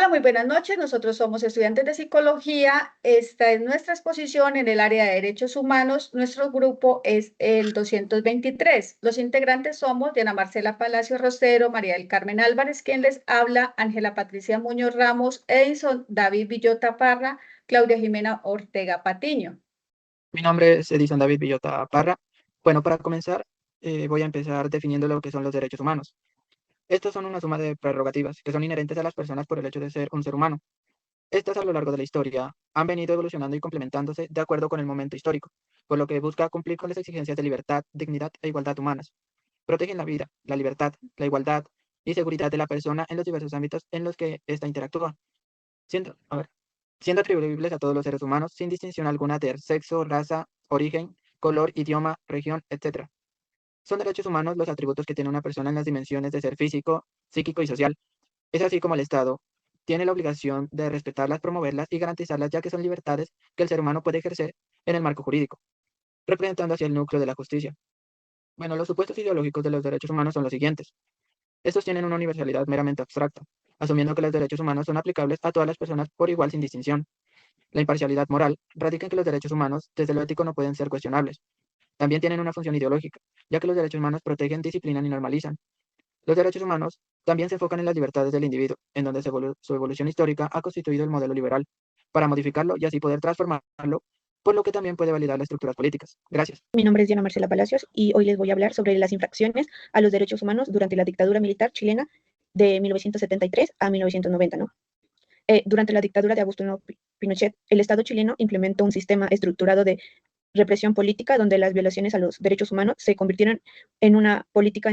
Hola, muy buenas noches. Nosotros somos estudiantes de psicología. Esta es nuestra exposición en el área de derechos humanos. Nuestro grupo es el 223. Los integrantes somos Diana Marcela Palacio Rosero, María del Carmen Álvarez, quien les habla, Ángela Patricia Muñoz Ramos, Edison David Villota Parra, Claudia Jimena Ortega Patiño. Mi nombre es Edison David Villota Parra. Bueno, para comenzar, voy a empezar definiendo lo que son los derechos humanos. Estos son una suma de prerrogativas que son inherentes a las personas por el hecho de ser un ser humano. Estas a lo largo de la historia han venido evolucionando y complementándose de acuerdo con el momento histórico, por lo que busca cumplir con las exigencias de libertad, dignidad e igualdad humanas. Protegen la vida, la libertad, la igualdad y seguridad de la persona en los diversos ámbitos en los que ésta interactúa, siendo, a ver, siendo atribuibles a todos los seres humanos sin distinción alguna de sexo, raza, origen, color, idioma, región, etc. Son derechos humanos los atributos que tiene una persona en las dimensiones de ser físico, psíquico y social. Es así como el Estado tiene la obligación de respetarlas, promoverlas y garantizarlas, ya que son libertades que el ser humano puede ejercer en el marco jurídico, representando así el núcleo de la justicia. Bueno, los supuestos ideológicos de los derechos humanos son los siguientes. Estos tienen una universalidad meramente abstracta, asumiendo que los derechos humanos son aplicables a todas las personas por igual sin distinción. La imparcialidad moral radica en que los derechos humanos, desde lo ético, no pueden ser cuestionables. También tienen una función ideológica, ya que los derechos humanos protegen, disciplinan y normalizan. Los derechos humanos también se enfocan en las libertades del individuo, en donde su evolución histórica ha constituido el modelo liberal, para modificarlo y así poder transformarlo, por lo que también puede validar las estructuras políticas. Gracias. Mi nombre es Diana Marcela Palacios y hoy les voy a hablar sobre las infracciones a los derechos humanos durante la dictadura militar chilena de 1973 a 1990, ¿no? Durante la dictadura de Augusto Pinochet, el Estado chileno implementó un sistema estructurado de represión política donde las violaciones a los derechos humanos se convirtieron en una política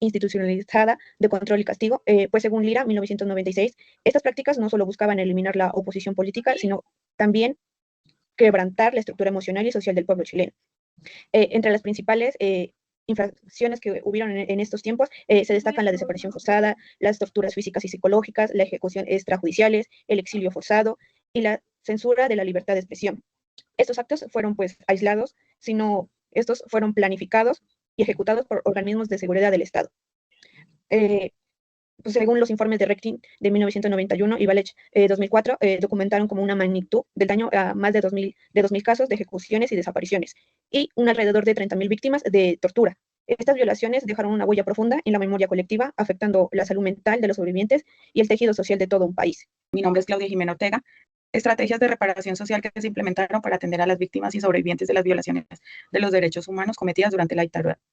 institucionalizada de control y castigo, pues según Lira, 1996, estas prácticas no solo buscaban eliminar la oposición política, sino también quebrantar la estructura emocional y social del pueblo chileno. Entre las principales infracciones que hubieron en estos tiempos se destacan la desaparición forzada, las torturas físicas y psicológicas, la ejecución extrajudiciales, el exilio forzado y la censura de la libertad de expresión. Estos actos fueron pues aislados, sino estos fueron planificados y ejecutados por organismos de seguridad del Estado. Eh, pues, según los informes de Rectin de 1991 y Valech 2004, documentaron como una magnitud del daño a más de 2.000 casos de ejecuciones y desapariciones y un alrededor de 30.000 víctimas de tortura. Estas violaciones dejaron una huella profunda en la memoria colectiva, afectando la salud mental de los sobrevivientes y el tejido social de todo un país. Mi nombre es Claudia Jimena Ortega. Estrategias de reparación social que se implementaron para atender a las víctimas y sobrevivientes de las violaciones de los derechos humanos cometidas durante la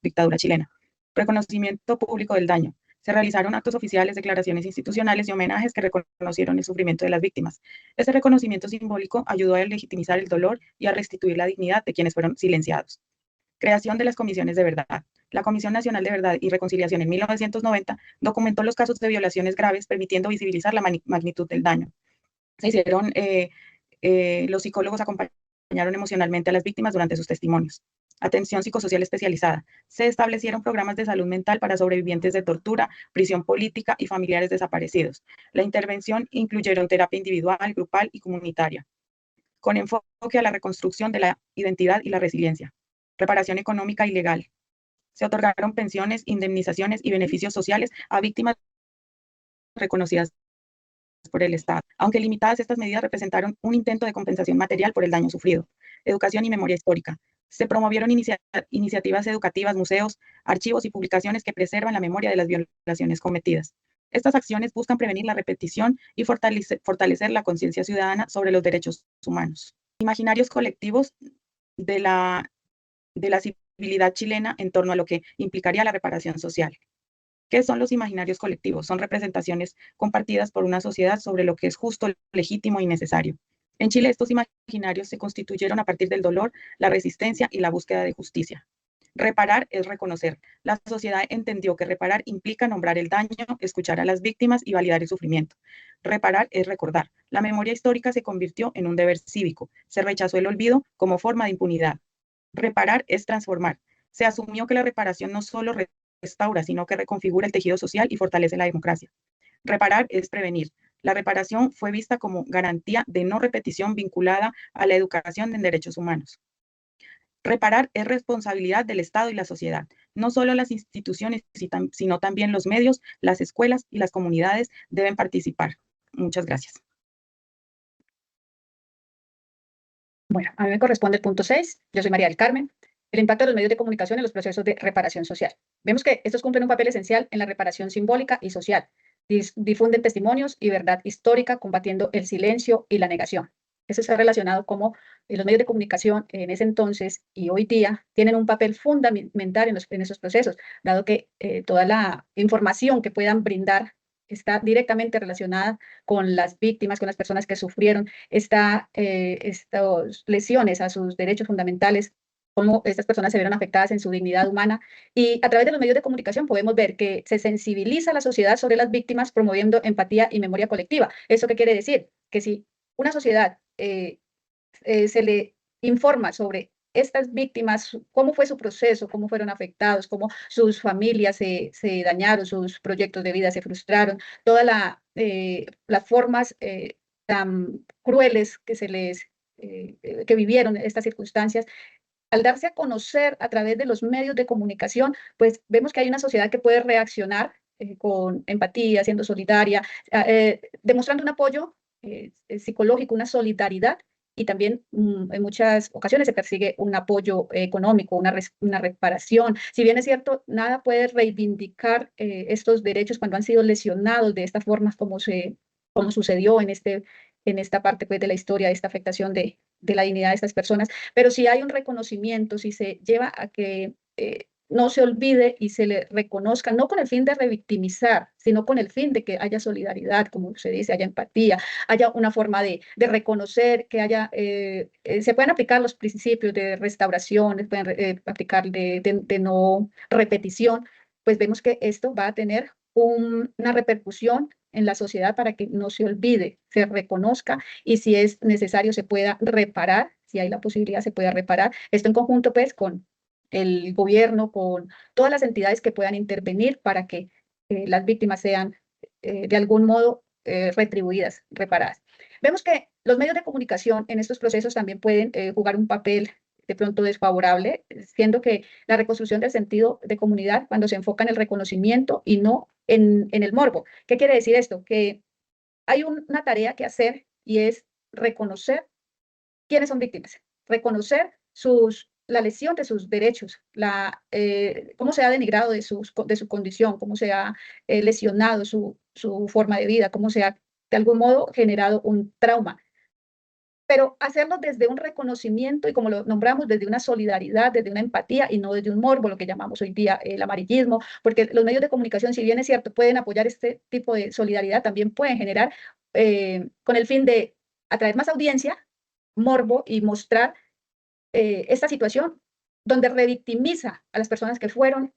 dictadura chilena. Reconocimiento público del daño. Se realizaron actos oficiales, declaraciones institucionales y homenajes que reconocieron el sufrimiento de las víctimas. Este reconocimiento simbólico ayudó a legitimizar el dolor y a restituir la dignidad de quienes fueron silenciados. Creación de las comisiones de verdad. La Comisión Nacional de Verdad y Reconciliación en 1990 documentó los casos de violaciones graves, permitiendo visibilizar la magnitud del daño. Se hicieron, los psicólogos acompañaron emocionalmente a las víctimas durante sus testimonios. Atención psicosocial especializada. Se establecieron programas de salud mental para sobrevivientes de tortura, prisión política y familiares desaparecidos. La intervención incluyeron terapia individual, grupal y comunitaria, con enfoque a la reconstrucción de la identidad y la resiliencia. Reparación económica y legal. Se otorgaron pensiones, indemnizaciones y beneficios sociales a víctimas reconocidas por el Estado. Aunque limitadas, estas medidas representaron un intento de compensación material por el daño sufrido. Educación y memoria histórica. Se promovieron iniciativas educativas, museos, archivos y publicaciones que preservan la memoria de las violaciones cometidas. Estas acciones buscan prevenir la repetición y fortalecer la conciencia ciudadana sobre los derechos humanos. Imaginarios colectivos de la civilidad chilena en torno a lo que implicaría la reparación social. ¿Qué son los imaginarios colectivos? Son representaciones compartidas por una sociedad sobre lo que es justo, legítimo y necesario. En Chile, estos imaginarios se constituyeron a partir del dolor, la resistencia y la búsqueda de justicia. Reparar es reconocer. La sociedad entendió que reparar implica nombrar el daño, escuchar a las víctimas y validar el sufrimiento. Reparar es recordar. La memoria histórica se convirtió en un deber cívico. Se rechazó el olvido como forma de impunidad. Reparar es transformar. Se asumió que la reparación no solo restaura, sino que reconfigura el tejido social y fortalece la democracia. Reparar es prevenir. La reparación fue vista como garantía de no repetición vinculada a la educación en derechos humanos. Reparar es responsabilidad del Estado y la sociedad. No solo las instituciones, sino también los medios, las escuelas y las comunidades deben participar. Muchas gracias. Bueno, a mí me corresponde el punto 6. Yo soy María del Carmen. El impacto de los medios de comunicación en los procesos de reparación social. Vemos que estos cumplen un papel esencial en la reparación simbólica y social. Difunden testimonios y verdad histórica, combatiendo el silencio y la negación. Eso está relacionado como los medios de comunicación en ese entonces y hoy día tienen un papel fundamental en esos procesos, dado que toda la información que puedan brindar está directamente relacionada con las víctimas, con las personas que sufrieron estas lesiones a sus derechos fundamentales, cómo estas personas se vieron afectadas en su dignidad humana. Y a través de los medios de comunicación podemos ver que se sensibiliza a la sociedad sobre las víctimas, promoviendo empatía y memoria colectiva. ¿Eso qué quiere decir? Que si una sociedad se le informa sobre estas víctimas, cómo fue su proceso, cómo fueron afectados, cómo sus familias se dañaron, sus proyectos de vida se frustraron, todas las formas tan crueles que que vivieron estas circunstancias. Al darse a conocer a través de los medios de comunicación, pues vemos que hay una sociedad que puede reaccionar con empatía, siendo solidaria, demostrando un apoyo psicológico, una solidaridad, y también en muchas ocasiones se persigue un apoyo económico, una reparación. Si bien es cierto, nada puede reivindicar estos derechos cuando han sido lesionados de esta forma como sucedió en esta parte pues, de la historia, esta afectación de la dignidad de estas personas, pero si hay un reconocimiento, si se lleva a que no se olvide y se le reconozca, no con el fin de revictimizar, sino con el fin de que haya solidaridad, como se dice, haya empatía, haya una forma de reconocer, que haya, se pueden aplicar los principios de restauración, se pueden aplicar de no repetición, pues vemos que esto va a tener una repercusión en la sociedad para que no se olvide, se reconozca y si es necesario se pueda reparar, si hay la posibilidad se pueda reparar. Esto en conjunto pues con el gobierno, con todas las entidades que puedan intervenir para que las víctimas sean de algún modo retribuidas, reparadas. Vemos que los medios de comunicación en estos procesos también pueden jugar un papel de pronto desfavorable, siendo que la reconstrucción del sentido de comunidad cuando se enfoca en el reconocimiento y no en el morbo. ¿Qué quiere decir esto? Que hay una tarea que hacer y es reconocer quiénes son víctimas, reconocer la lesión de sus derechos, cómo se ha denigrado de su condición, cómo se ha lesionado su forma de vida, cómo se ha de algún modo generado un trauma. Pero hacerlo desde un reconocimiento y como lo nombramos, desde una solidaridad, desde una empatía y no desde un morbo, lo que llamamos hoy día el amarillismo, porque los medios de comunicación, si bien es cierto, pueden apoyar este tipo de solidaridad, también pueden generar con el fin de atraer más audiencia, morbo y mostrar esta situación donde revictimiza a las personas que fueron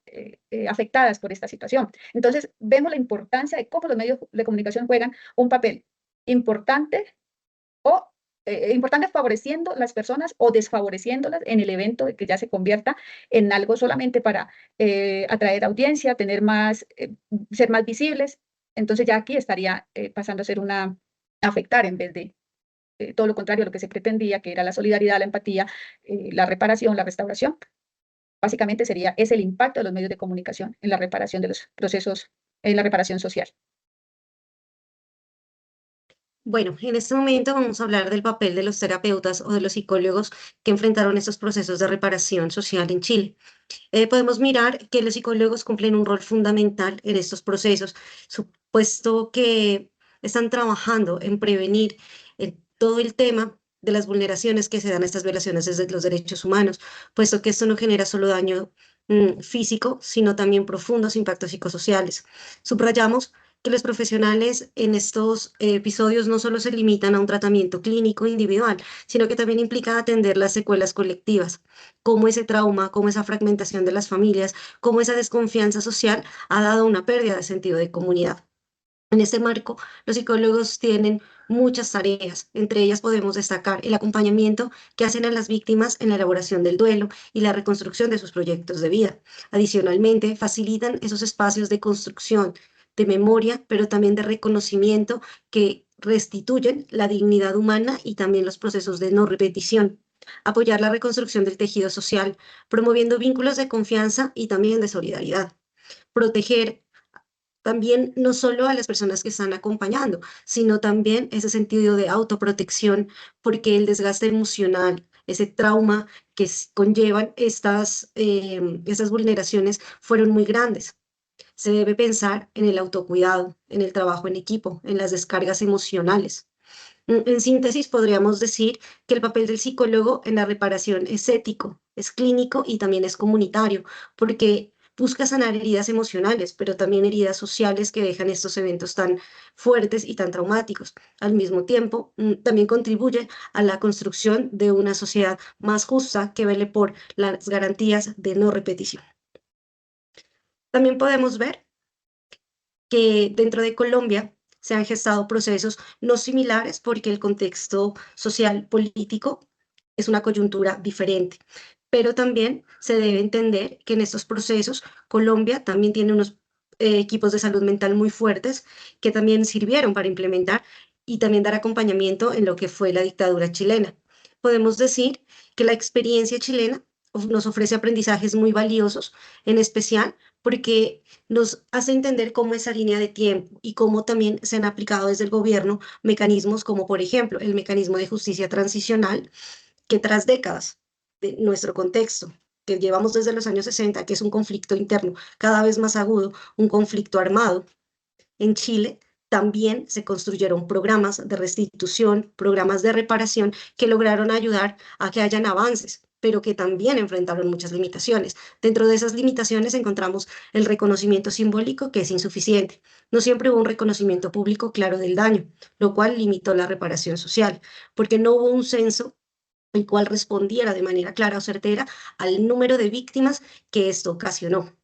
afectadas por esta situación. Entonces, vemos la importancia de cómo los medios de comunicación juegan un papel importante importante favoreciendo las personas o desfavoreciéndolas en el evento de que ya se convierta en algo solamente para atraer audiencia, tener ser más visibles. Entonces ya aquí estaría pasando a ser afectar en vez de todo lo contrario a lo que se pretendía, que era la solidaridad, la empatía, la reparación, la restauración. Básicamente es el impacto de los medios de comunicación en la reparación de los procesos, en la reparación social. Bueno, en este momento vamos a hablar del papel de los terapeutas o de los psicólogos que enfrentaron estos procesos de reparación social en Chile. Podemos mirar que los psicólogos cumplen un rol fundamental en estos procesos, puesto que están trabajando en prevenir todo el tema de las vulneraciones que se dan a estas violaciones de los derechos humanos, puesto que esto no genera solo daño físico, sino también profundos impactos psicosociales. Subrayamos que los profesionales en estos episodios no solo se limitan a un tratamiento clínico individual, sino que también implica atender las secuelas colectivas, cómo ese trauma, cómo esa fragmentación de las familias, cómo esa desconfianza social ha dado una pérdida de sentido de comunidad. En este marco, los psicólogos tienen muchas tareas, entre ellas podemos destacar el acompañamiento que hacen a las víctimas en la elaboración del duelo y la reconstrucción de sus proyectos de vida. Adicionalmente, facilitan esos espacios de construcción, de memoria, pero también de reconocimiento que restituyen la dignidad humana y también los procesos de no repetición. Apoyar la reconstrucción del tejido social, promoviendo vínculos de confianza y también de solidaridad. Proteger También no solo a las personas que están acompañando, sino también ese sentido de autoprotección, porque el desgaste emocional, ese trauma que conllevan estas vulneraciones fueron muy grandes. Se debe pensar en el autocuidado, en el trabajo en equipo, en las descargas emocionales. En síntesis, podríamos decir que el papel del psicólogo en la reparación es ético, es clínico y también es comunitario, porque busca sanar heridas emocionales, pero también heridas sociales que dejan estos eventos tan fuertes y tan traumáticos. Al mismo tiempo, también contribuye a la construcción de una sociedad más justa que vele por las garantías de no repetición. También podemos ver que dentro de Colombia se han gestado procesos no similares porque el contexto social político es una coyuntura diferente. Pero también se debe entender que en estos procesos Colombia también tiene unos equipos de salud mental muy fuertes que también sirvieron para implementar y también dar acompañamiento en lo que fue la dictadura chilena. Podemos decir que la experiencia chilena nos ofrece aprendizajes muy valiosos, en especial porque nos hace entender cómo esa línea de tiempo y cómo también se han aplicado desde el gobierno mecanismos como, por ejemplo, el mecanismo de justicia transicional, que tras décadas de nuestro contexto, que llevamos desde los años 60, que es un conflicto interno cada vez más agudo, un conflicto armado, en Chile también se construyeron programas de restitución, programas de reparación que lograron ayudar a que hayan avances, pero que también enfrentaron muchas limitaciones. Dentro de esas limitaciones encontramos el reconocimiento simbólico, que es insuficiente. No siempre hubo un reconocimiento público claro del daño, lo cual limitó la reparación social, porque no hubo un censo el cual respondiera de manera clara o certera al número de víctimas que esto ocasionó.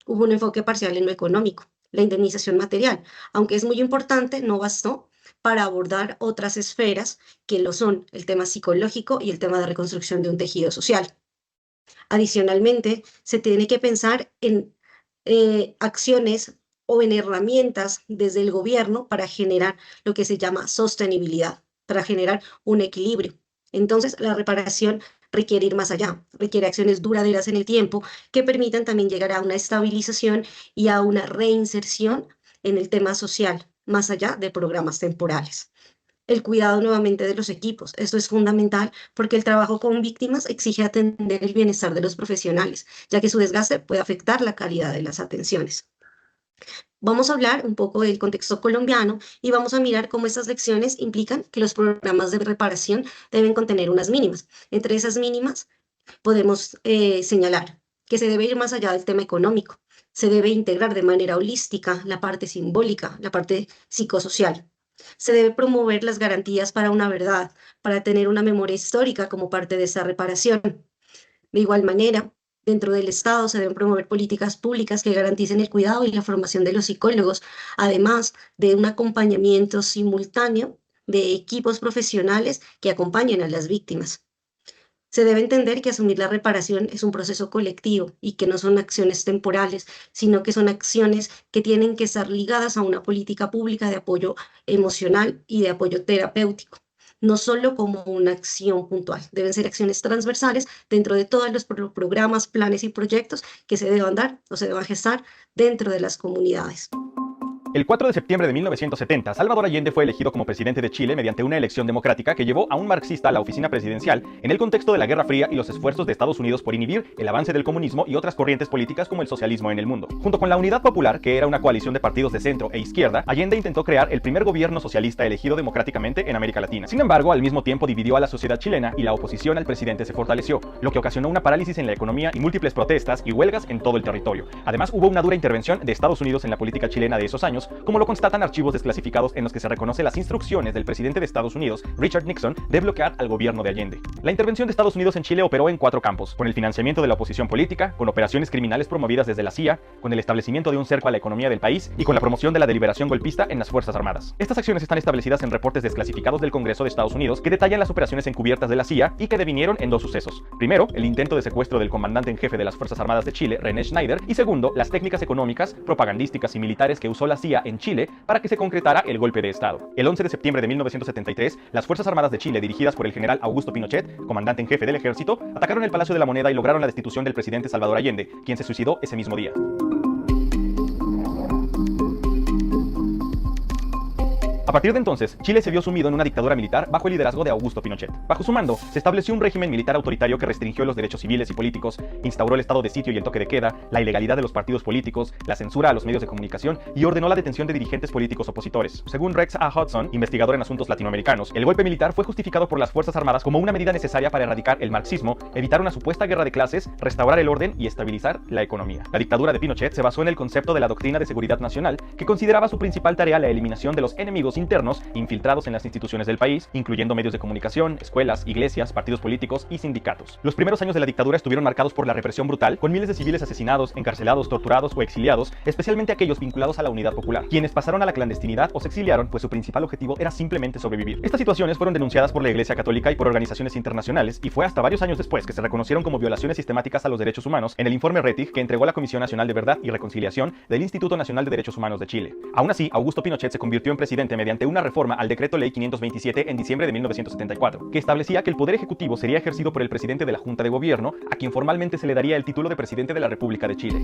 Hubo un enfoque parcial en lo económico, la indemnización material, aunque es muy importante, no bastó para abordar otras esferas que lo son el tema psicológico y el tema de reconstrucción de un tejido social. Adicionalmente, se tiene que pensar en acciones o en herramientas desde el gobierno para generar lo que se llama sostenibilidad, para generar un equilibrio. Entonces, la reparación requiere ir más allá, requiere acciones duraderas en el tiempo que permitan también llegar a una estabilización y a una reinserción en el tema social, más allá de programas temporales. El cuidado nuevamente de los equipos. Esto es fundamental porque el trabajo con víctimas exige atender el bienestar de los profesionales, ya que su desgaste puede afectar la calidad de las atenciones. Vamos a hablar un poco del contexto colombiano y vamos a mirar cómo estas lecciones implican que los programas de reparación deben contener unas mínimas. Entre esas mínimas podemos señalar que se debe ir más allá del tema económico, se debe integrar de manera holística la parte simbólica, la parte psicosocial. Se debe promover las garantías para una verdad, para tener una memoria histórica como parte de esa reparación. De igual manera, dentro del Estado se deben promover políticas públicas que garanticen el cuidado y la formación de los psicólogos, además de un acompañamiento simultáneo de equipos profesionales que acompañen a las víctimas. Se debe entender que asumir la reparación es un proceso colectivo y que no son acciones temporales, sino que son acciones que tienen que estar ligadas a una política pública de apoyo emocional y de apoyo terapéutico, no solo como una acción puntual. Deben ser acciones transversales dentro de todos los programas, planes y proyectos que se deban dar o se deban gestar dentro de las comunidades. El 4 de septiembre de 1970, Salvador Allende fue elegido como presidente de Chile mediante una elección democrática que llevó a un marxista a la oficina presidencial en el contexto de la Guerra Fría y los esfuerzos de Estados Unidos por inhibir el avance del comunismo y otras corrientes políticas como el socialismo en el mundo. Junto con la Unidad Popular, que era una coalición de partidos de centro e izquierda, Allende intentó crear el primer gobierno socialista elegido democráticamente en América Latina. Sin embargo, al mismo tiempo dividió a la sociedad chilena y la oposición al presidente se fortaleció, lo que ocasionó una parálisis en la economía y múltiples protestas y huelgas en todo el territorio. Además, hubo una dura intervención de Estados Unidos en la política chilena de esos años, como lo constatan archivos desclasificados en los que se reconoce las instrucciones del presidente de Estados Unidos, Richard Nixon, de bloquear al gobierno de Allende. La intervención de Estados Unidos en Chile operó en 4 campos: con el financiamiento de la oposición política, con operaciones criminales promovidas desde la CIA, con el establecimiento de un cerco a la economía del país y con la promoción de la deliberación golpista en las Fuerzas Armadas. Estas acciones están establecidas en reportes desclasificados del Congreso de Estados Unidos que detallan las operaciones encubiertas de la CIA y que devinieron en 2 sucesos. Primero, el intento de secuestro del comandante en jefe de las Fuerzas Armadas de Chile, René Schneider, y segundo, las técnicas económicas, propagandísticas y militares que usó la CIA en Chile para que se concretara el golpe de Estado. El 11 de septiembre de 1973, las Fuerzas Armadas de Chile, dirigidas por el general Augusto Pinochet, comandante en jefe del ejército, atacaron el Palacio de la Moneda y lograron la destitución del presidente Salvador Allende, quien se suicidó ese mismo día. A partir de entonces, Chile se vio sumido en una dictadura militar bajo el liderazgo de Augusto Pinochet. Bajo su mando, se estableció un régimen militar autoritario que restringió los derechos civiles y políticos, instauró el estado de sitio y el toque de queda, la ilegalidad de los partidos políticos, la censura a los medios de comunicación y ordenó la detención de dirigentes políticos opositores. Según Rex A. Hudson, investigador en asuntos latinoamericanos, el golpe militar fue justificado por las Fuerzas Armadas como una medida necesaria para erradicar el marxismo, evitar una supuesta guerra de clases, restaurar el orden y estabilizar la economía. La dictadura de Pinochet se basó en el concepto de la doctrina de seguridad nacional, que consideraba su principal tarea la eliminación de los enemigos internos infiltrados en las instituciones del país, incluyendo medios de comunicación, escuelas, iglesias, partidos políticos y sindicatos. Los primeros años de la dictadura estuvieron marcados por la represión brutal, con miles de civiles asesinados, encarcelados, torturados o exiliados, especialmente aquellos vinculados a la Unidad Popular, quienes pasaron a la clandestinidad o se exiliaron, pues su principal objetivo era simplemente sobrevivir. Estas situaciones fueron denunciadas por la Iglesia Católica y por organizaciones internacionales, y fue hasta varios años después que se reconocieron como violaciones sistemáticas a los derechos humanos en el informe Rettig que entregó la Comisión Nacional de Verdad y Reconciliación del Instituto Nacional de Derechos Humanos de Chile. Aún así, Augusto Pinochet se convirtió en presidente mediante una reforma al Decreto Ley 527 en diciembre de 1974, que establecía que el poder ejecutivo sería ejercido por el presidente de la Junta de Gobierno, a quien formalmente se le daría el título de presidente de la República de Chile.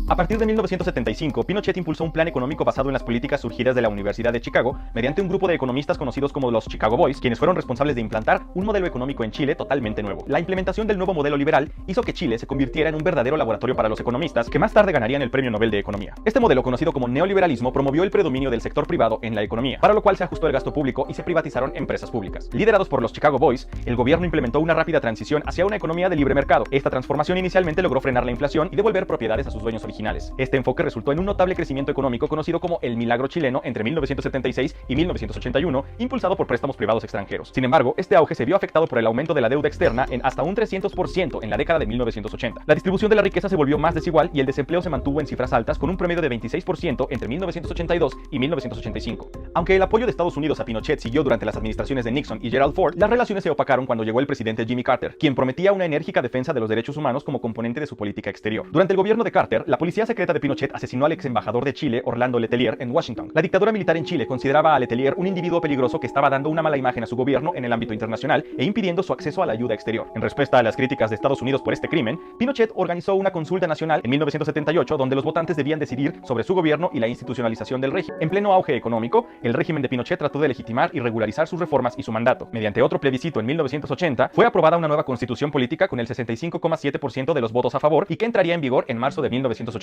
A partir de 1975, Pinochet impulsó un plan económico basado en las políticas surgidas de la Universidad de Chicago mediante un grupo de economistas conocidos como los Chicago Boys, quienes fueron responsables de implantar un modelo económico en Chile totalmente nuevo. La implementación del nuevo modelo liberal hizo que Chile se convirtiera en un verdadero laboratorio para los economistas, que más tarde ganarían el Premio Nobel de Economía. Este modelo, conocido como neoliberalismo, promovió el predominio del sector privado en la economía, para lo cual se ajustó el gasto público y se privatizaron empresas públicas. Liderados por los Chicago Boys, el gobierno implementó una rápida transición hacia una economía de libre mercado. Esta transformación inicialmente logró frenar la inflación y devolver propiedades a sus dueños originales. Este enfoque resultó en un notable crecimiento económico conocido como el milagro chileno entre 1976 y 1981, impulsado por préstamos privados extranjeros. Sin embargo, este auge se vio afectado por el aumento de la deuda externa en hasta un 300% en la década de 1980. La distribución de la riqueza se volvió más desigual y el desempleo se mantuvo en cifras altas con un promedio de 26% entre 1982 y 1985. Aunque el apoyo de Estados Unidos a Pinochet siguió durante las administraciones de Nixon y Gerald Ford, las relaciones se opacaron cuando llegó el presidente Jimmy Carter, quien prometía una enérgica defensa de los derechos humanos como componente de su política exterior. Durante el gobierno de Carter, la policía secreta de Pinochet asesinó al ex embajador de Chile, Orlando Letelier, en Washington. La dictadura militar en Chile consideraba a Letelier un individuo peligroso que estaba dando una mala imagen a su gobierno en el ámbito internacional e impidiendo su acceso a la ayuda exterior. En respuesta a las críticas de Estados Unidos por este crimen, Pinochet organizó una consulta nacional en 1978 donde los votantes debían decidir sobre su gobierno y la institucionalización del régimen. En pleno auge económico, el régimen de Pinochet trató de legitimar y regularizar sus reformas y su mandato. Mediante otro plebiscito en 1980, fue aprobada una nueva constitución política con el 65,7% de los votos a favor y que entraría en vigor en marzo de 1981.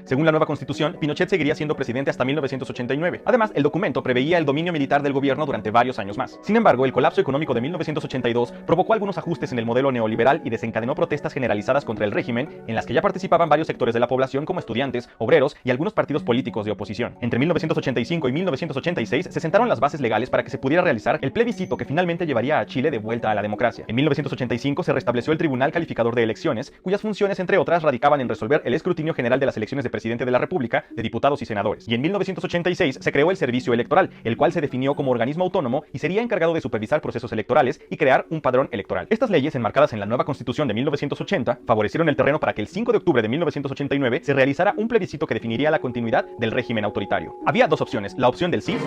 Según la nueva constitución, Pinochet seguiría siendo presidente hasta 1989. Además, el documento preveía el dominio militar del gobierno durante varios años más. Sin embargo, el colapso económico de 1982 provocó algunos ajustes en el modelo neoliberal y desencadenó protestas generalizadas contra el régimen, en las que ya participaban varios sectores de la población como estudiantes, obreros y algunos partidos políticos de oposición. Entre 1985 y 1986 se sentaron las bases legales para que se pudiera realizar el plebiscito que finalmente llevaría a Chile de vuelta a la democracia. En 1985 se restableció el Tribunal Calificador de Elecciones, cuyas funciones, entre otras, radicaban en resolver el escrutinio general de las elecciones de presidente de la República, de diputados y senadores. Y en 1986 se creó el Servicio Electoral, el cual se definió como organismo autónomo y sería encargado de supervisar procesos electorales y crear un padrón electoral. Estas leyes, enmarcadas en la nueva Constitución de 1980, favorecieron el terreno para que el 5 de octubre de 1989 se realizara un plebiscito que definiría la continuidad del régimen autoritario. Había dos opciones: la opción del sí,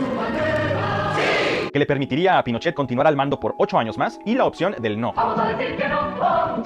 que le permitiría a Pinochet continuar al mando por 8 años más, y la opción del no,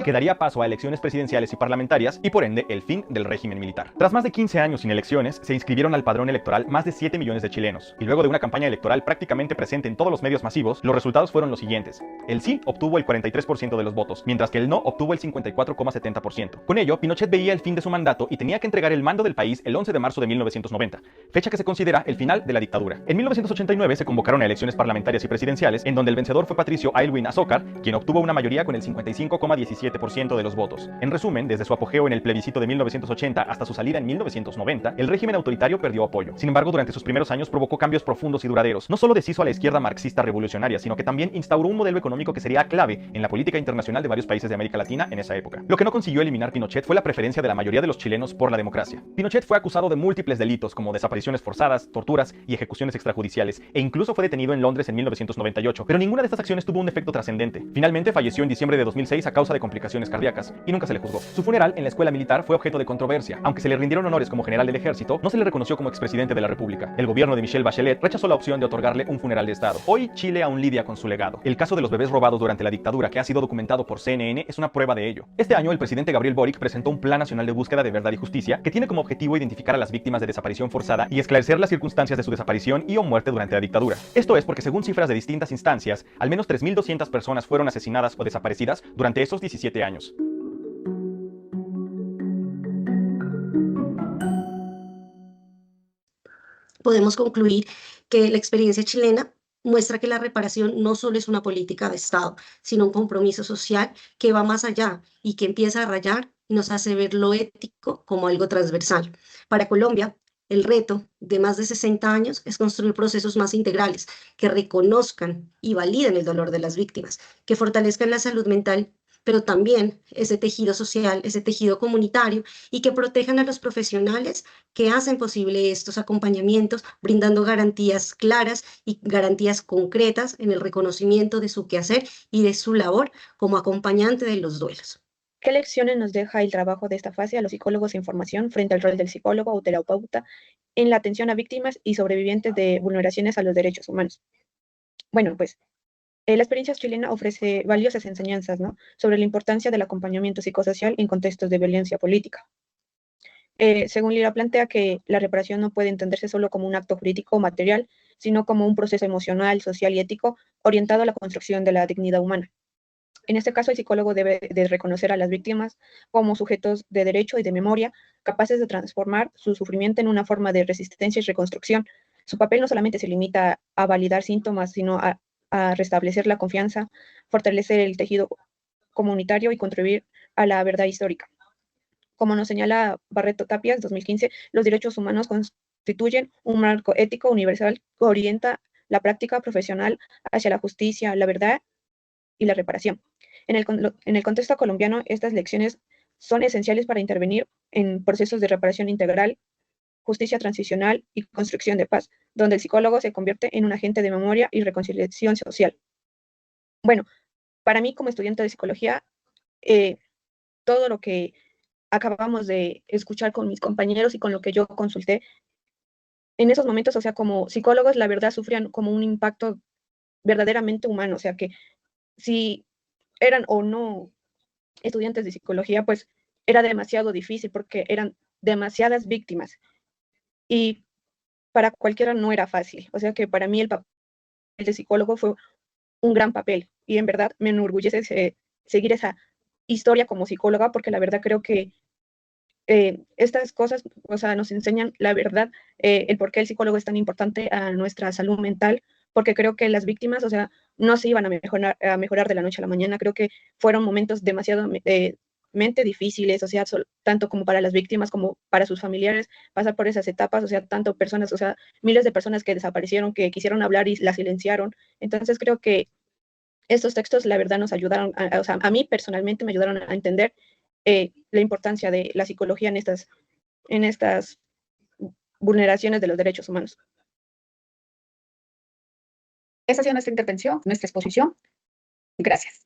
que daría paso a elecciones presidenciales y parlamentarias y por ende el fin del régimen militar. Tras más de 15 años sin elecciones, se inscribieron al padrón electoral más de 7 millones de chilenos, y luego de una campaña electoral prácticamente presente en todos los medios masivos, los resultados fueron los siguientes. El sí obtuvo el 43% de los votos, mientras que el no obtuvo el 54,70%. Con ello, Pinochet veía el fin de su mandato y tenía que entregar el mando del país el 11 de marzo de 1990, fecha que se considera el final de la dictadura. En 1989 se convocaron a elecciones parlamentarias y presidenciales, en donde el vencedor fue Patricio Aylwin Azócar, quien obtuvo una mayoría con el 55,17% de los votos. En resumen, desde su apogeo en el plebiscito de 1980 hasta su salida en 1990, el régimen autoritario perdió apoyo. Sin embargo, durante sus primeros años provocó cambios profundos y duraderos. No solo deshizo a la izquierda marxista revolucionaria, sino que también instauró un modelo económico que sería clave en la política internacional de varios países de América Latina en esa época. Lo que no consiguió eliminar Pinochet fue la preferencia de la mayoría de los chilenos por la democracia. Pinochet fue acusado de múltiples delitos como desapariciones forzadas, torturas y ejecuciones extrajudiciales, e incluso fue detenido en Londres en 1998, pero ninguna de estas acciones tuvo un efecto trascendente. Finalmente falleció en diciembre de 2006 a causa de complicaciones cardíacas y nunca se le juzgó. Su funeral en la escuela militar fue objeto de controversia. Aunque se le rindieron honores como general del ejército, no se le reconoció como expresidente de la República. El gobierno de Michelle Bachelet rechazó la opción de otorgarle un funeral de Estado. Hoy Chile aún lidia con su legado. El caso de los bebés robados durante la dictadura, que ha sido documentado por CNN, es una prueba de ello. Este año el presidente Gabriel Boric presentó un Plan Nacional de Búsqueda de Verdad y Justicia que tiene como objetivo identificar a las víctimas de desaparición forzada y esclarecer las circunstancias de su desaparición y o muerte durante la dictadura. Esto es porque según cifras de distintas instancias, al menos 3.200 personas fueron asesinadas o desaparecidas durante esos 17 años. Podemos concluir que la experiencia chilena muestra que la reparación no solo es una política de Estado, sino un compromiso social que va más allá y que empieza a rayar y nos hace ver lo ético como algo transversal. Para Colombia, el reto de más de 60 años es construir procesos más integrales que reconozcan y validen el dolor de las víctimas, que fortalezcan la salud mental, pero también ese tejido social, ese tejido comunitario, y que protejan a los profesionales que hacen posible estos acompañamientos, brindando garantías claras y garantías concretas en el reconocimiento de su quehacer y de su labor como acompañante de los duelos. ¿Qué lecciones nos deja el trabajo de esta fase a los psicólogos en formación frente al rol del psicólogo o terapeuta en la atención a víctimas y sobrevivientes de vulneraciones a los derechos humanos? Bueno, pues la experiencia chilena ofrece valiosas enseñanzas, ¿no?, sobre la importancia del acompañamiento psicosocial en contextos de violencia política. Según Lira, plantea que la reparación no puede entenderse solo como un acto jurídico o material, sino como un proceso emocional, social y ético orientado a la construcción de la dignidad humana. En este caso, el psicólogo debe de reconocer a las víctimas como sujetos de derecho y de memoria, capaces de transformar su sufrimiento en una forma de resistencia y reconstrucción. Su papel no solamente se limita a validar síntomas, sino a restablecer la confianza, fortalecer el tejido comunitario y contribuir a la verdad histórica. Como nos señala Barreto Tapias, 2015, los derechos humanos constituyen un marco ético universal que orienta la práctica profesional hacia la justicia, la verdad y la reparación. En el contexto colombiano, estas lecciones son esenciales para intervenir en procesos de reparación integral, justicia transicional y construcción de paz, donde el psicólogo se convierte en un agente de memoria y reconciliación social. Bueno, para mí como estudiante de psicología, todo lo que acabamos de escuchar con mis compañeros y con lo que yo consulté, en esos momentos, o sea, como psicólogos, la verdad sufrían como un impacto verdaderamente humano, o sea, que si eran o no estudiantes de psicología, pues era demasiado difícil porque eran demasiadas víctimas y para cualquiera no era fácil. O sea que para mí el papel de psicólogo fue un gran papel y en verdad me enorgullece seguir esa historia como psicóloga porque la verdad creo que estas cosas, o sea, nos enseñan la verdad, el por qué el psicólogo es tan importante a nuestra salud mental, porque creo que las víctimas, o sea, no se iban a mejorar de la noche a la mañana. Creo que fueron momentos demasiado difíciles, o sea, tanto como para las víctimas como para sus familiares, pasar por esas etapas, o sea, tanto personas, o sea, miles de personas que desaparecieron, que quisieron hablar y la silenciaron. Entonces creo que estos textos, la verdad, nos ayudaron, o sea, a mí personalmente me ayudaron a entender la importancia de la psicología en estas vulneraciones de los derechos humanos. Esa ha sido nuestra intervención, nuestra exposición. Gracias.